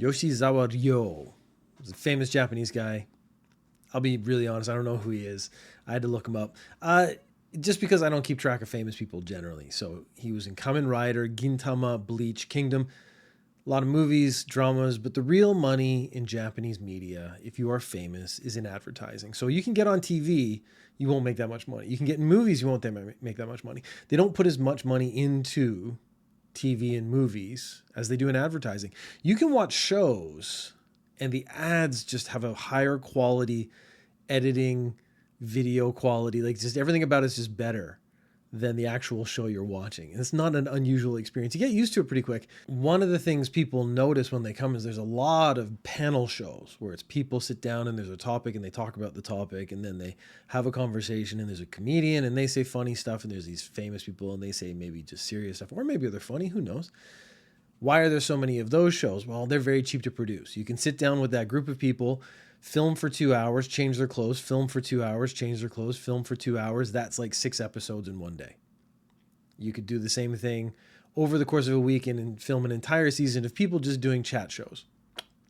Yoshizawa Ryo. He's a famous Japanese guy. I'll be really honest, I don't know who he is. I had to look him up. Just because I don't keep track of famous people generally. So he was in Kamen Rider, Gintama, Bleach, Kingdom, a lot of movies, dramas, but the real money in Japanese media, if you are famous, is in advertising. So you can get on TV, you won't make that much money. You can get in movies, you won't make that much money. They don't put as much money into TV and movies as they do in advertising. You can watch shows and the ads just have a higher quality editing, video quality, like just everything about it's just better than the actual show you're watching. And it's not an unusual experience. You get used to it pretty quick. One of the things people notice when they come is there's a lot of panel shows where it's people sit down and there's a topic and they talk about the topic and then they have a conversation and there's a comedian and they say funny stuff and there's these famous people and they say maybe just serious stuff or maybe they're funny, who knows? Why are there so many of those shows? Well, they're very cheap to produce. You can sit down with that group of people, film for 2 hours, change their clothes, film for 2 hours, change their clothes, film for 2 hours. That's like 6 episodes in one day. You could do the same thing over the course of a weekend and film an entire season of people just doing chat shows.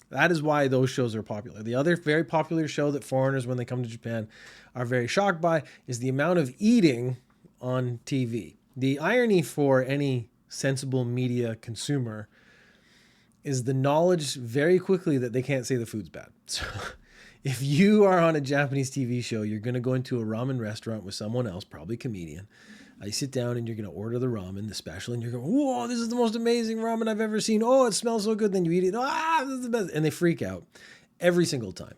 That is why those shows are popular. The other very popular show that foreigners, when they come to Japan, are very shocked by is the amount of eating on TV. The irony for any sensible media consumer is the knowledge very quickly that they can't say the food's bad. So if you are on a Japanese TV show, you're going to go into a ramen restaurant with someone else, probably a comedian. You sit down and you're going to order the ramen, the special, and you're going, whoa, this is the most amazing ramen I've ever seen. Oh, it smells so good. Then you eat it. Ah, this is the best. And they freak out every single time.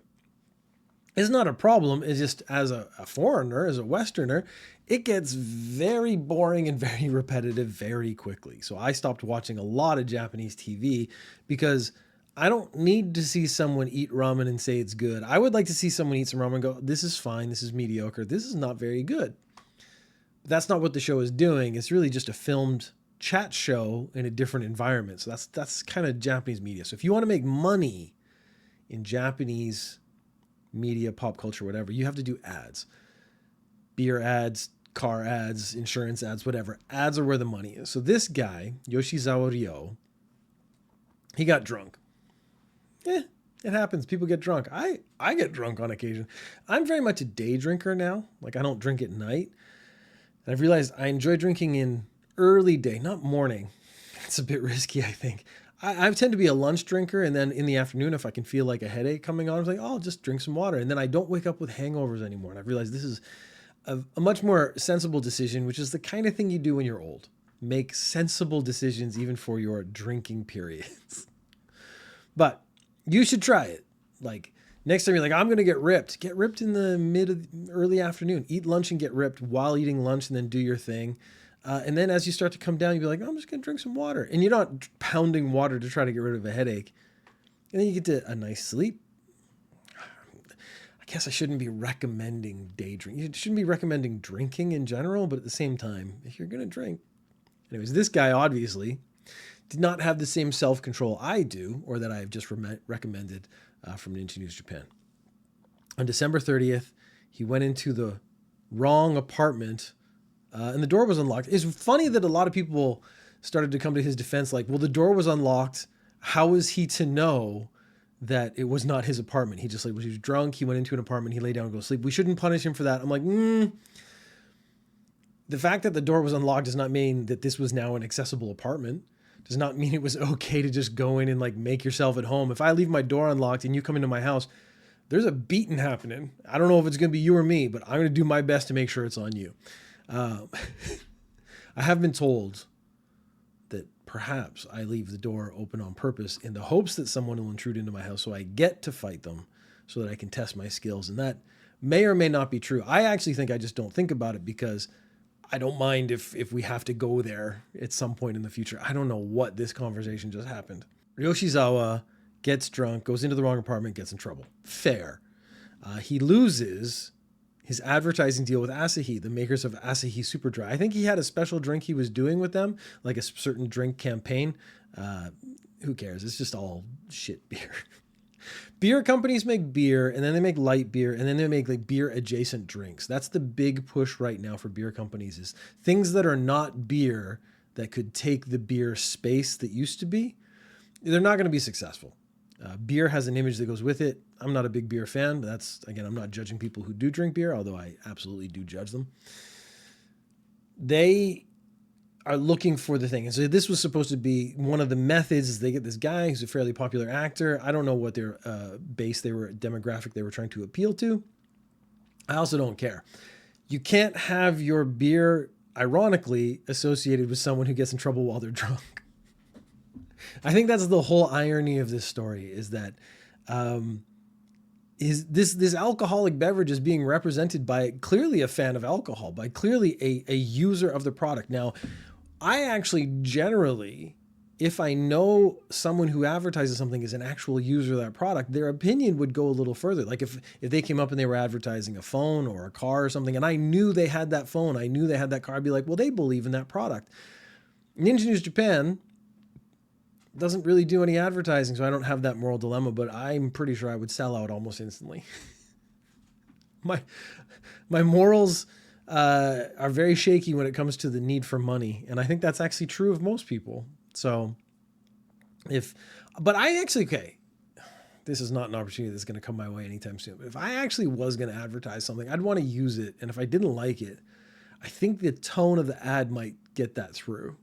It's not a problem. It's just as a foreigner, as a Westerner, it gets very boring and very repetitive very quickly. So I stopped watching a lot of Japanese TV because I don't need to see someone eat ramen and say it's good. I would like to see someone eat some ramen and go, this is fine, this is mediocre, this is not very good. That's not what the show is doing. It's really just a filmed chat show in a different environment. So that's kind of Japanese media. So if you want to make money in Japanese media, pop culture, whatever, you have to do ads. Beer ads, car ads, insurance ads, whatever. Ads are where the money is. So this guy, Yoshizawa Ryo, he got drunk. It happens. People get drunk. I get drunk on occasion. I'm very much a day drinker now. Like I don't drink at night. And I've realized I enjoy drinking in early day, not morning. It's a bit risky, I think. I tend to be a lunch drinker, and then in the afternoon, if I can feel like a headache coming on, I'm like, oh, I'll just drink some water. And then I don't wake up with hangovers anymore. And I've realized this is a much more sensible decision, which is the kind of thing you do when you're old. Make sensible decisions even for your drinking periods. But you should try it. Like next time you're like, I'm going to get ripped. Get ripped in the early afternoon. Eat lunch and get ripped while eating lunch and then do your thing. And then as you start to come down, you'll be like, oh, I'm just going to drink some water. And you're not pounding water to try to get rid of a headache. And then you get to a nice sleep. I guess I shouldn't be recommending day drinking. You shouldn't be recommending drinking in general, but at the same time, if you're going to drink. Anyways, this guy obviously did not have the same self-control I do, or that I have just recommended from Ninja News Japan. On December 30th, he went into the wrong apartment and the door was unlocked. It's funny that a lot of people started to come to his defense like, well, the door was unlocked. How was he to know that it was not his apartment? He just like, he was drunk. He went into an apartment. He lay down and go to sleep. We shouldn't punish him for that. I'm like, the fact that the door was unlocked does not mean that this was now an accessible apartment. Does not mean it was okay to just go in and like make yourself at home. If I leave my door unlocked and you come into my house, there's a beating happening. I don't know if it's going to be you or me, but I'm going to do my best to make sure it's on you. I have been told that perhaps I leave the door open on purpose in the hopes that someone will intrude into my house so I get to fight them so that I can test my skills. And that may or may not be true. I actually think I just don't think about it because I don't mind if we have to go there at some point in the future. I don't know what this conversation just happened. Yoshizawa gets drunk, goes into the wrong apartment, gets in trouble. Fair. He loses his advertising deal with Asahi, the makers of Asahi Super Dry. I think he had a special drink he was doing with them, like a certain drink campaign. Who cares? It's just all shit beer. Beer companies make beer, and then they make light beer, and then they make like beer adjacent drinks. That's the big push right now for beer companies, is things that are not beer that could take the beer space that used to be. They're not going to be successful. Beer has an image that goes with it. I'm not a big beer fan, but again, I'm not judging people who do drink beer, although I absolutely do judge them. They are looking for the thing. And so this was supposed to be one of the methods is they get this guy who's a fairly popular actor. I don't know what their demographic they were trying to appeal to. I also don't care. You can't have your beer, ironically, associated with someone who gets in trouble while they're drunk. I think that's the whole irony of this story is that this alcoholic beverage is being represented by clearly a fan of alcohol, by clearly a user of the product. Now, I actually generally, if I know someone who advertises something is an actual user of that product, their opinion would go a little further. Like if they came up and they were advertising a phone or a car or something, and I knew they had that phone, I knew they had that car, I'd be like, well, they believe in that product. Ninja News Japan doesn't really do any advertising, so I don't have that moral dilemma, but I'm pretty sure I would sell out almost instantly. My morals are very shaky when it comes to the need for money, and I think that's actually true of most people. So this is not an opportunity that's going to come my way anytime soon. But if I actually was going to advertise something, I'd want to use it, and if I didn't like it, I think the tone of the ad might get that through.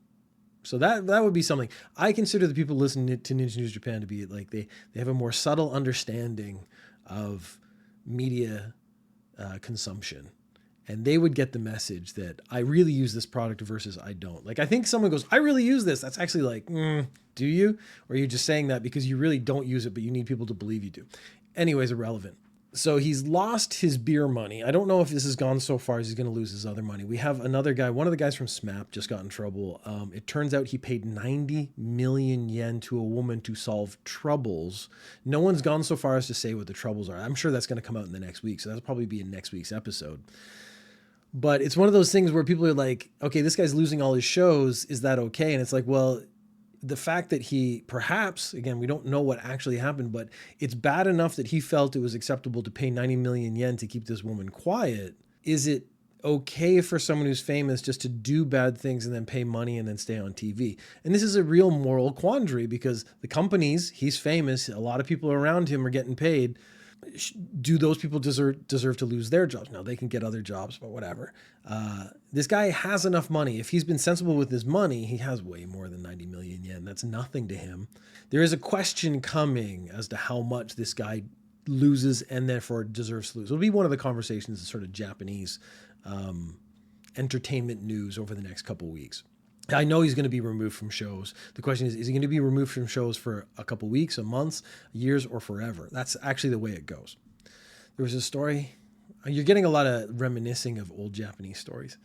So that would be something. I consider the people listening to Ninja News Japan to be like they have a more subtle understanding of media consumption, and they would get the message that I really use this product versus I don't. Like I think someone goes, I really use this. That's actually like, do you? Or are you just saying that because you really don't use it, but you need people to believe you do? Anyways, irrelevant. So he's lost his beer money. I don't know if this has gone so far as he's going to lose his other money. We have another guy, one of the guys from SMAP just got in trouble. It turns out he paid 90 million yen to a woman to solve troubles. No one's gone so far as to say what the troubles are. I'm sure that's going to come out in the next week. So that'll probably be in next week's episode. But it's one of those things where people are like, okay, this guy's losing all his shows. Is that okay? And it's like, well, the fact that he perhaps, again, we don't know what actually happened, but it's bad enough that he felt it was acceptable to pay 90 million yen to keep this woman quiet. Is it okay for someone who's famous just to do bad things and then pay money and then stay on TV? And this is a real moral quandary because the companies, he's famous, a lot of people around him are getting paid. Do those people deserve to lose their jobs? No, they can get other jobs, but whatever. This guy has enough money. If he's been sensible with his money, he has way more than 90 million yen. That's nothing to him. There is a question coming as to how much this guy loses and therefore deserves to lose. It'll be one of the conversations in sort of Japanese entertainment news over the next couple of weeks. I know he's going to be removed from shows. The question is he going to be removed from shows for a couple weeks, a month, years, or forever? That's actually the way it goes. There was a story. You're getting a lot of reminiscing of old Japanese stories.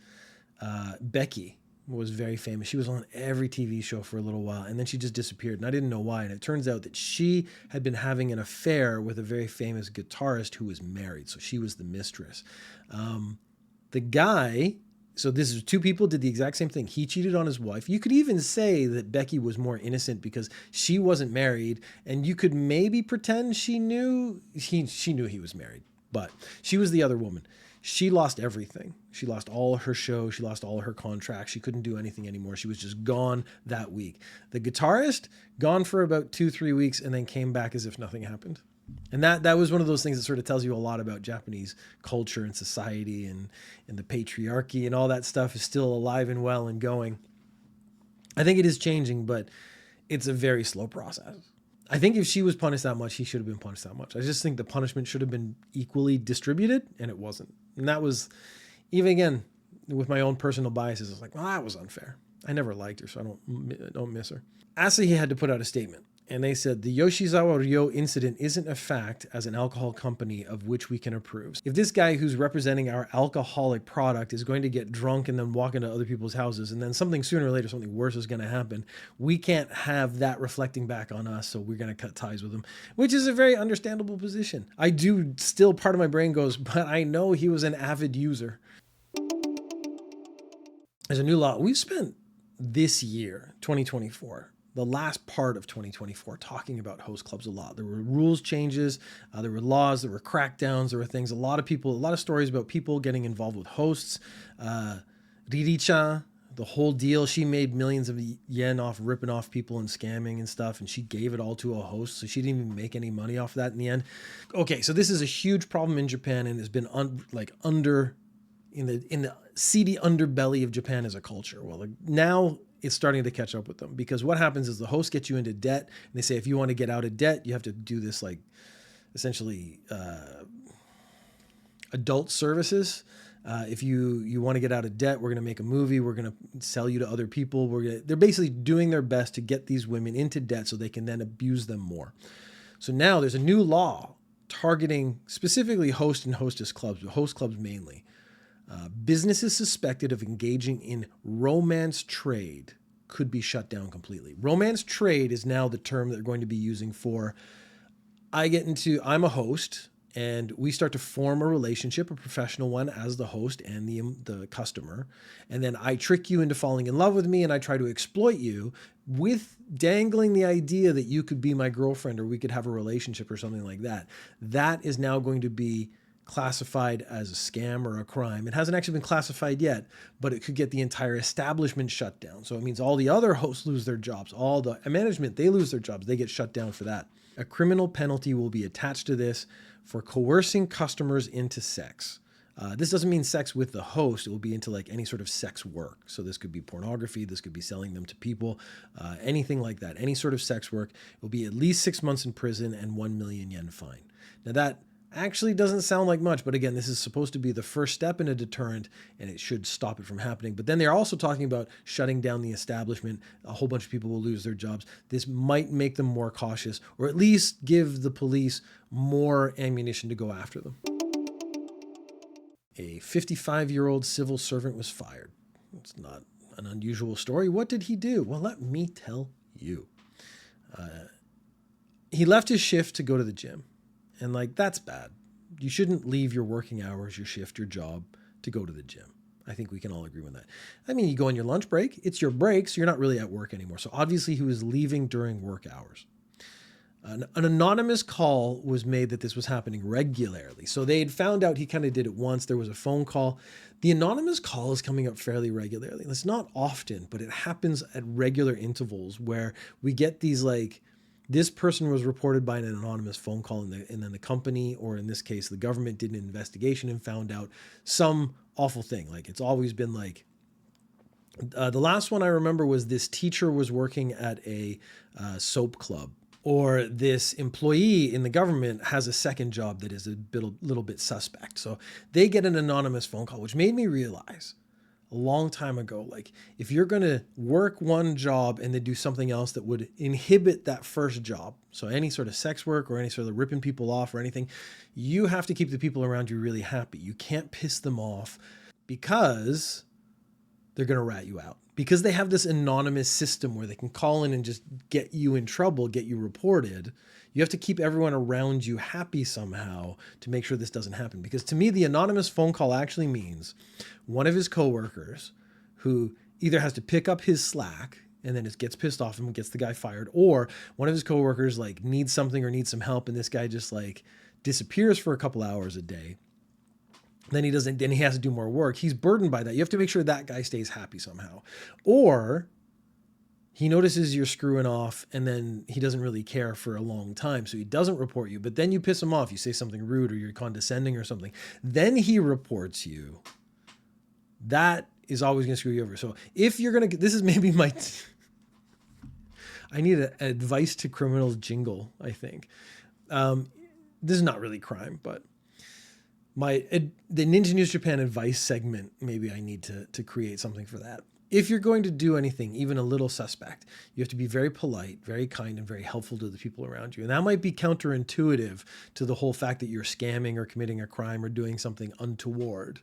Becky was very famous. She was on every TV show for a little while, and then she just disappeared, and I didn't know why. And it turns out that she had been having an affair with a very famous guitarist who was married, so she was the mistress. The guy... So this is two people did the exact same thing. He cheated on his wife. You could even say that Becky was more innocent because she wasn't married, and you could maybe pretend she knew he was married, but she was the other woman. She lost everything. She lost all her show. She lost all her contracts. She couldn't do anything anymore. She was just gone that week. The guitarist gone for about 2-3 weeks and then came back as if nothing happened. And that was one of those things that sort of tells you a lot about Japanese culture and society and the patriarchy and all that stuff is still alive and well and going. I think it is changing, but it's a very slow process. I think if she was punished that much, he should have been punished that much. I just think the punishment should have been equally distributed, and it wasn't. And that was, even again, with my own personal biases, I was like, well, that was unfair. I never liked her, so I don't miss her. Asahi had to put out a statement. And they said, the Yoshizawa Ryo incident isn't a fact as an alcohol company of which we can approve. If this guy who's representing our alcoholic product is going to get drunk and then walk into other people's houses, and then something sooner or later, something worse is going to happen, we can't have that reflecting back on us, so we're going to cut ties with him, which is a very understandable position. I do still, part of my brain goes, but I know he was an avid user. There's a new law. We've spent this year, 2024, the last part of 2024 talking about host clubs a lot. There were rules changes, there were laws, there were crackdowns, there were things, a lot of stories about people getting involved with hosts. Riri-chan, the whole deal. She made millions of yen off ripping off people and scamming and stuff, and she gave it all to a host, so she didn't even make any money off that in the end. Okay, so this is a huge problem in Japan, and has been under in the seedy underbelly of Japan as a culture. Well, now it's starting to catch up with them, because what happens is the host gets you into debt, and they say if you want to get out of debt, you have to do this essentially adult services. If you want to get out of debt, we're going to make a movie. We're going to sell you to other people. They're basically doing their best to get these women into debt so they can then abuse them more. So now there's a new law targeting specifically host and hostess clubs, but host clubs mainly. Businesses suspected of engaging in romance trade could be shut down completely. Romance trade is now the term that they're going to be using for, I'm a host, and we start to form a relationship, a professional one, as the host and the customer. And then I trick you into falling in love with me, and I try to exploit you with dangling the idea that you could be my girlfriend or we could have a relationship or something like that. That is now going to be classified as a scam or a crime. It hasn't actually been classified yet, but it could get the entire establishment shut down. So it means all the other hosts lose their jobs. All the management, they lose their jobs. They get shut down for that. A criminal penalty will be attached to this for coercing customers into sex. This doesn't mean sex with the host. It will be into any sort of sex work. So this could be pornography. This could be selling them to people, anything like that. Any sort of sex work. It will be at least 6 months in prison and 1 million yen fine. Now that actually doesn't sound like much, but again, this is supposed to be the first step in a deterrent, and it should stop it from happening. But then they're also talking about shutting down the establishment. A whole bunch of people will lose their jobs. This might make them more cautious, or at least give the police more ammunition to go after them. A 55-year-old civil servant was fired. It's not an unusual story. What did he do? Well, let me tell you. He left his shift to go to the gym. And that's bad. You shouldn't leave your working hours, your shift, your job to go to the gym. I think we can all agree on that. I mean, you go on your lunch break, it's your break, so you're not really at work anymore. So obviously he was leaving during work hours. An anonymous call was made that this was happening regularly. So they had found out he kind of did it once. There was a phone call. The anonymous call is coming up fairly regularly. It's not often, but it happens at regular intervals where we get these this person was reported by an anonymous phone call, and then the company, or in this case, the government, did an investigation and found out some awful thing. It's always been the last one I remember was this teacher was working at a soap club, or this employee in the government has a second job that is a little bit suspect. So they get an anonymous phone call, which made me realize a long time ago, if you're going to work one job and then do something else that would inhibit that first job, so any sort of sex work or any sort of ripping people off or anything, you have to keep the people around you really happy. You can't piss them off, because they're going to rat you out, because they have this anonymous system where they can call in and just get you in trouble, get you reported. You have to keep everyone around you happy somehow to make sure this doesn't happen. Because to me, the anonymous phone call actually means one of his coworkers, who either has to pick up his slack and then it gets pissed off and gets the guy fired, or one of his coworkers needs something or needs some help, and this guy just disappears for a couple hours a day. Then he has to do more work. He's burdened by that. You have to make sure that guy stays happy somehow. Or he notices you're screwing off, and then he doesn't really care for a long time, so he doesn't report you. But then you piss him off. You say something rude, or you're condescending or something. Then he reports you. That is always going to screw you over. So if you're going to, this is maybe I need an advice to criminals jingle, I think. This is not really crime, but the Ninja News Japan advice segment, maybe I need to create something for that. If you're going to do anything, even a little suspect, you have to be very polite, very kind, and very helpful to the people around you. And that might be counterintuitive to the whole fact that you're scamming or committing a crime or doing something untoward.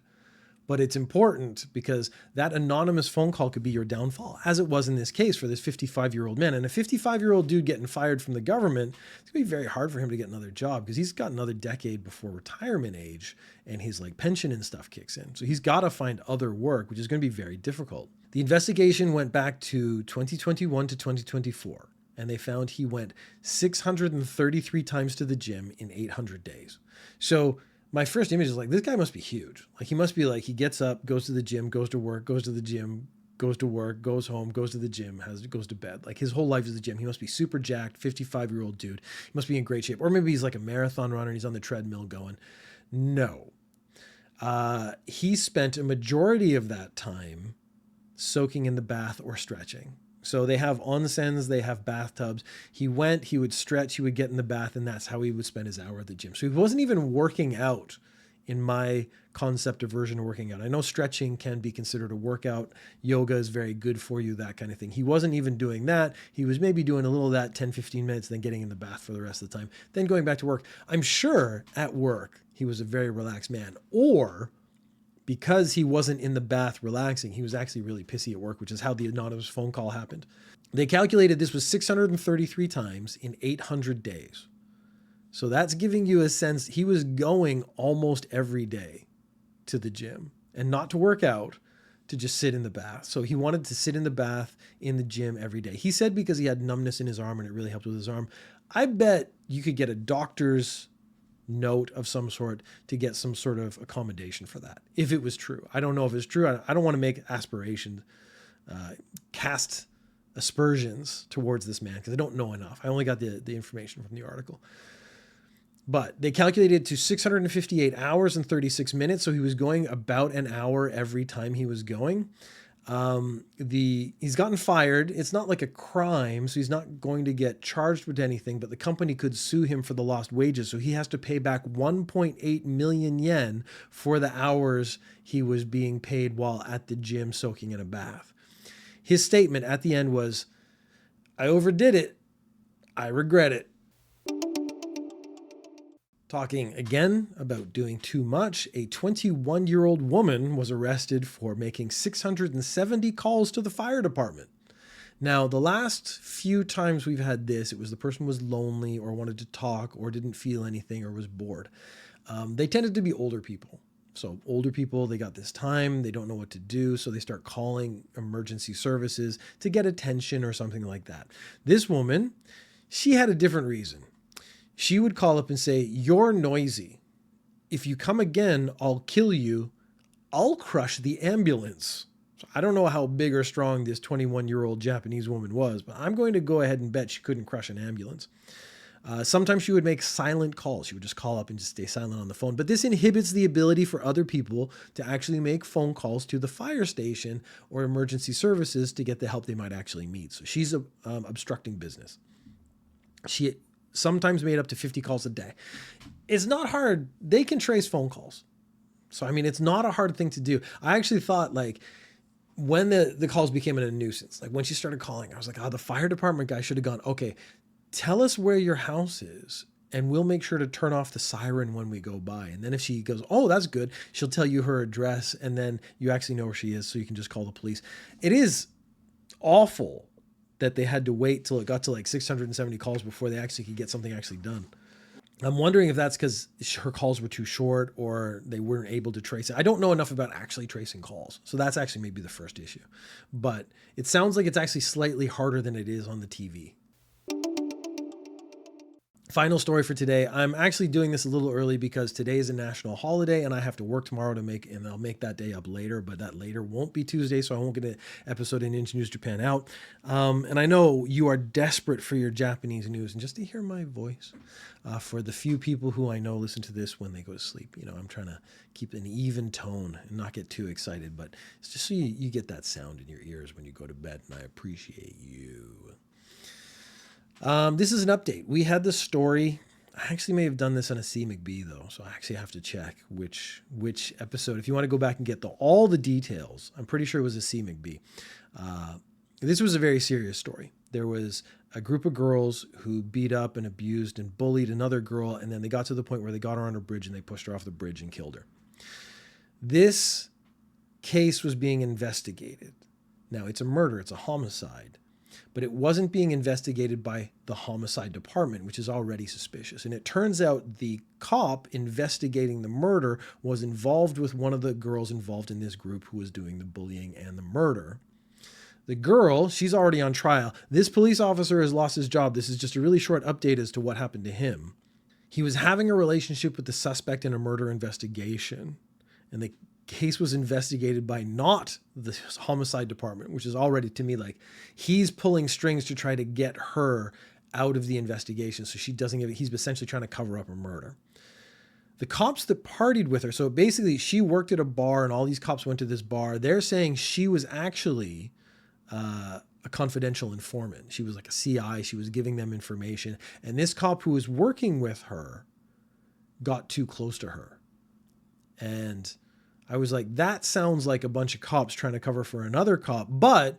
But it's important, because that anonymous phone call could be your downfall, as it was in this case for this 55-year-old man. And a 55-year-old dude getting fired from the government, it's going to be very hard for him to get another job, because he's got another decade before retirement age, and his pension and stuff kicks in. So he's got to find other work, which is going to be very difficult. The investigation went back to 2021 to 2024, and they found he went 633 times to the gym in 800 days. So my first image is this guy must be huge. He must be he gets up, goes to the gym, goes to work, goes to the gym, goes to work, goes home, goes to the gym, goes to bed. Like his whole life is the gym. He must be super jacked, 55-year-old dude. He must be in great shape. Or maybe he's like a marathon runner and he's on the treadmill going. No. He spent a majority of that time soaking in the bath or stretching. So they have onsens, they have bathtubs. He would stretch, he would get in the bath, and that's how he would spend his hour at the gym. So he wasn't even working out in my concept of version of working out. I know stretching can be considered a workout. Yoga is very good for you, that kind of thing. He wasn't even doing that. He was maybe doing a little of that 10, 15 minutes, then getting in the bath for the rest of the time, then going back to work. I'm sure at work, he was a very relaxed man. Or because he wasn't in the bath relaxing, he was actually really pissy at work, which is how the anonymous phone call happened. They calculated this was 633 times in 800 days. So that's giving you a sense he was going almost every day to the gym, and not to work out, to just sit in the bath. So he wanted to sit in the bath in the gym every day. He said because he had numbness in his arm and it really helped with his arm. I bet you could get a doctor's note of some sort to get some sort of accommodation for that, if it was true. I don't know if it's true. I don't want to make aspirations, cast aspersions towards this man because I don't know enough. I only got the information from the article. But they calculated to 658 hours and 36 minutes. So he was going about an hour every time he was going. He's gotten fired. It's not like a crime, so he's not going to get charged with anything, but the company could sue him for the lost wages. So he has to pay back 1.8 million yen for the hours he was being paid while at the gym soaking in a bath. His statement at the end was, "I overdid it. I regret it." Talking again about doing too much, a 21-year-old woman was arrested for making 670 calls to the fire department. Now, the last few times we've had this, it was the person was lonely or wanted to talk or didn't feel anything or was bored. They tended to be older people. So older people, they got this time, they don't know what to do, so they start calling emergency services to get attention or something like that. This woman, she had a different reason. She would call up and say, "You're noisy. If you come again, I'll kill you. I'll crush the ambulance." So I don't know how big or strong this 21-year-old Japanese woman was, but I'm going to go ahead and bet she couldn't crush an ambulance. Sometimes she would make silent calls. She would just call up and just stay silent on the phone. But this inhibits the ability for other people to actually make phone calls to the fire station or emergency services to get the help they might actually need. So she's obstructing business. She sometimes made up to 50 calls a day. It's not hard. They can trace phone calls. So, I mean, it's not a hard thing to do. I actually thought, like, when the calls became a nuisance, like when she started calling, I was like, the fire department guy should have gone, "Okay, tell us where your house is and we'll make sure to turn off the siren when we go by." And then if she goes, "Oh, that's good," she'll tell you her address and then you actually know where she is, so you can just call the police. It is awful that they had to wait till it got to like 670 calls before they actually could get something actually done. I'm wondering if that's because her calls were too short or they weren't able to trace it. I don't know enough about actually tracing calls. So that's actually maybe the first issue. But it sounds like it's actually slightly harder than it is on the TV. Final story for today. I'm actually doing this a little early because today is a national holiday and I have to work tomorrow and I'll make that day up later, but that later won't be Tuesday, so I won't get an episode in Ninja News Japan out. And I know you are desperate for your Japanese news, and just to hear my voice, for the few people who I know listen to this when they go to sleep, I'm trying to keep an even tone and not get too excited, but it's just so you get that sound in your ears when you go to bed, and I appreciate you. This is an update. We had the story. I actually may have done this on a C. McBee though, so I actually have to check which episode. If you want to go back and get all the details, I'm pretty sure it was a C. McBee. This was a very serious story. There was a group of girls who beat up and abused and bullied another girl, and then they got to the point where they got her on a bridge and they pushed her off the bridge and killed her. This case was being investigated. Now, it's a murder, it's a homicide. But it wasn't being investigated by the homicide department, which is already suspicious. And it turns out the cop investigating the murder was involved with one of the girls involved in this group who was doing the bullying and the murder. The girl, she's already on trial. This police officer has lost his job. This is just a really short update as to what happened to him. He was having a relationship with the suspect in a murder investigation, and they case was investigated by not the homicide department, which is already to me like he's pulling strings to try to get her out of the investigation so she doesn't get it. He's essentially trying to cover up a murder. The cops that partied with her, so basically she worked at a bar and all these cops went to this bar. They're saying she was actually a confidential informant. She was like a CI. She was giving them information. And this cop who was working with her got too close to her. And I was like, that sounds like a bunch of cops trying to cover for another cop. But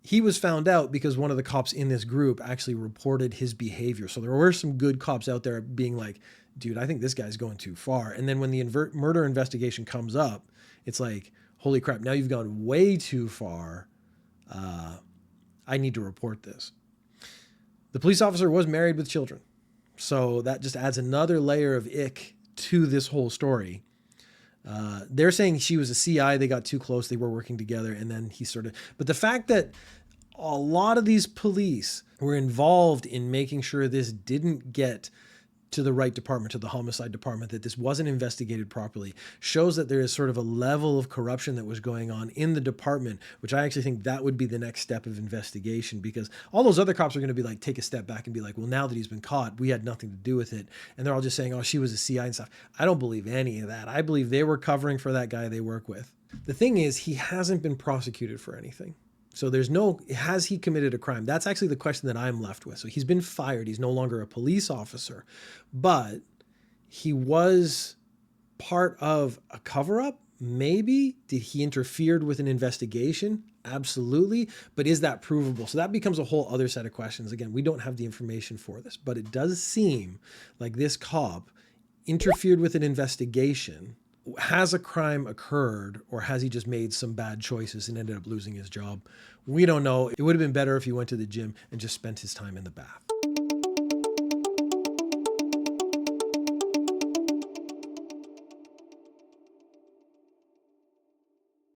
he was found out because one of the cops in this group actually reported his behavior. So there were some good cops out there being like, dude, I think this guy's going too far. And then when the murder investigation comes up, it's like, holy crap, now you've gone way too far. I need to report this. The police officer was married with children. So that just adds another layer of ick to this whole story. They're saying she was a CI. They got too close. They were working together. And then he sort of, but the fact that a lot of these police were involved in making sure this didn't get to the right department, to the homicide department, that this wasn't investigated properly, shows that there is sort of a level of corruption that was going on in the department, which I actually think that would be the next step of investigation, because all those other cops are going to be like, take a step back and be like, well, now that he's been caught, we had nothing to do with it. And they're all just saying, oh, she was a CI and stuff. I don't believe any of that. I believe they were covering for that guy they work with. The thing is, he hasn't been prosecuted for anything. So there's no, has he committed a crime? That's actually the question that I'm left with. So he's been fired. He's no longer a police officer, but he was part of a cover-up. Maybe. Did he interfered with an investigation? Absolutely. But is that provable? So that becomes a whole other set of questions. Again, we don't have the information for this, but it does seem like this cop interfered with an investigation. Has a crime occurred, or has he just made some bad choices and ended up losing his job? We don't know. It would have been better if he went to the gym and just spent his time in the bath.